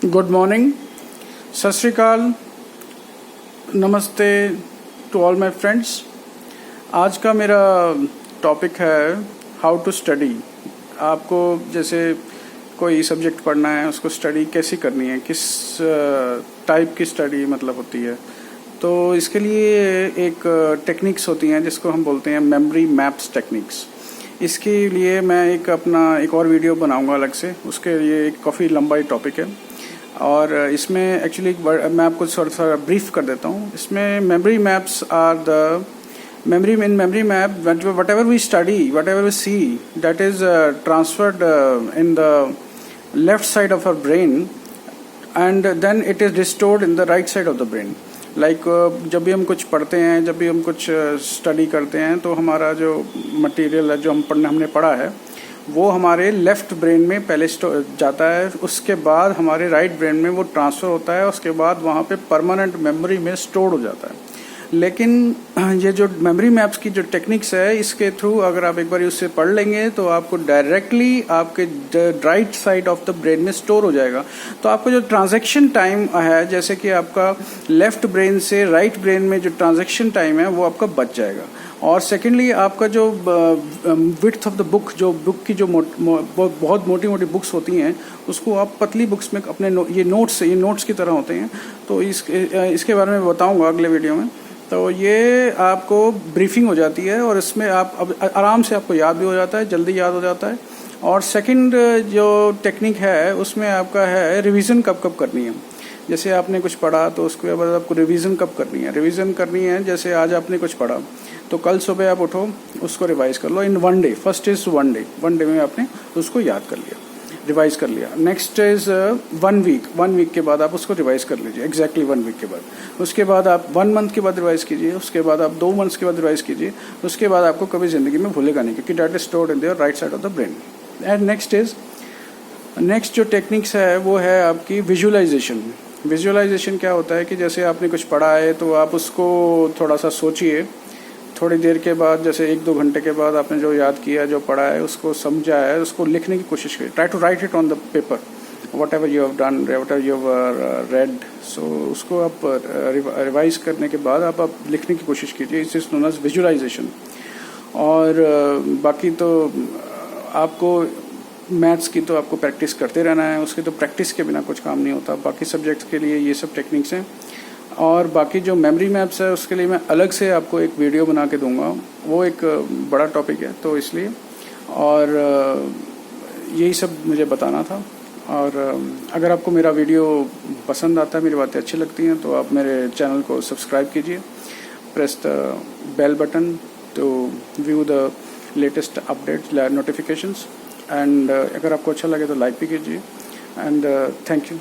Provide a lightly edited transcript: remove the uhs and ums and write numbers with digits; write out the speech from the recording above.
Good morning, सत श्री अकाल, नमस्ते टू ऑल माय फ्रेंड्स। आज का मेरा टॉपिक है हाउ टू स्टडी। आपको जैसे कोई सब्जेक्ट पढ़ना है, उसको स्टडी कैसी करनी है, किस टाइप की स्टडी मतलब होती है। तो इसके लिए एक टेक्निक्स होती हैं जिसको हम बोलते हैं मेमोरी मैप्स टेक्निक्स। इसके लिए मैं एक और वीडियो बनाऊंगा अलग से, उसके लिए एक काफ़ी लंबा टॉपिक है। और इसमें एक्चुअली मैं आपको थोड़ा सा ब्रीफ कर देता हूँ। इसमें memory maps are the memory map whatever we study, whatever we see, that is transferred in the left side of our brain, and then it is restored in the right side of the brain. Like जब भी हम कुछ पढ़ते हैं, जब भी हम कुछ स्टडी करते हैं, तो हमारा जो मटेरियल है जो हमने पढ़ा है वो हमारे लेफ़्ट ब्रेन में पहले जाता है, उसके बाद हमारे राइट ब्रेन में वो ट्रांसफ़र होता है, उसके बाद वहाँ पे परमानेंट मेमोरी में स्टोर हो जाता है। लेकिन ये जो मेमोरी मैप्स की जो टेक्निक्स है, इसके थ्रू अगर आप एक बार उससे पढ़ लेंगे तो आपको डायरेक्टली आपके right side of the brain में स्टोर हो जाएगा। तो आपका जो ट्रांजैक्शन टाइम है, जैसे कि आपका लेफ़्ट ब्रेन से राइट ब्रेन में जो ट्रांजैक्शन टाइम है वो आपका बच जाएगा। और सेकेंडली आपका जो विड्थ ऑफ द बुक, जो बुक की जो बहुत मोटी मोटी बुक्स होती हैं, उसको आप पतली बुक्स में अपने ये नोट्स की तरह होते हैं। तो इसके बारे में बताऊंगा अगले वीडियो में। तो ये आपको ब्रीफिंग हो जाती है और इसमें आप अब आराम से आपको याद भी हो जाता है, जल्दी याद हो जाता है। और सेकंड जो टेक्निक है उसमें आपका है रिवीजन कब कब करनी है। जैसे आपने कुछ पढ़ा तो उसके बाद आपको रिवीजन कब करनी है। रिवीजन करनी है जैसे आज आपने कुछ पढ़ा तो कल सुबह आप उठो, उसको रिवाइज कर लो in one day. First is one day में आपने उसको याद कर लिया, रिवाइज कर लिया। नेक्स्ट इज वन वीक के बाद आप उसको रिवाइज कर लीजिए, एग्जैक्टली 1 वीक के बाद। उसके बाद आप 1 मंथ के बाद रिवाइज कीजिए, उसके बाद आप 2 मंथ्स के बाद रिवाइज कीजिए। उसके बाद आपको कभी जिंदगी में भूलेगा नहीं, क्योंकि that is stored in the right side of the brain. And next जो टेक्निक्स है वो है आपकी विजुअलाइजेशन। विजुअलाइजेशन क्या होता है कि जैसे आपने कुछ पढ़ा है तो आप उसको थोड़ा सा सोचिए, थोड़ी देर के बाद, जैसे 1-2 घंटे के बाद आपने जो याद किया, जो पढ़ा है, उसको समझा है, उसको लिखने की कोशिश करिए। Try to write it on the paper, whatever you have done, whatever you have read. So उसको आप रिवाइज करने के बाद आप लिखने की कोशिश कीजिए। It is known as visualization. और बाकी तो आपको मैथ्स की तो आपको प्रैक्टिस करते रहना है, उसकी तो प्रैक्टिस के बिना कुछ काम नहीं होता। बाकी सब्जेक्ट्स के लिए ये सब टेक्निक्स हैं। और बाकी जो मेमोरी मैप्स है उसके लिए मैं अलग से आपको एक वीडियो बना के दूंगा, वो एक बड़ा टॉपिक है तो इसलिए। और यही सब मुझे बताना था। और अगर आपको मेरा वीडियो पसंद आता है, मेरी बातें अच्छी लगती हैं, तो आप मेरे चैनल को सब्सक्राइब कीजिए, press the bell button to view the latest update notifications. And अगर आपको अच्छा लगे तो लाइक भी कीजिए। And thank you.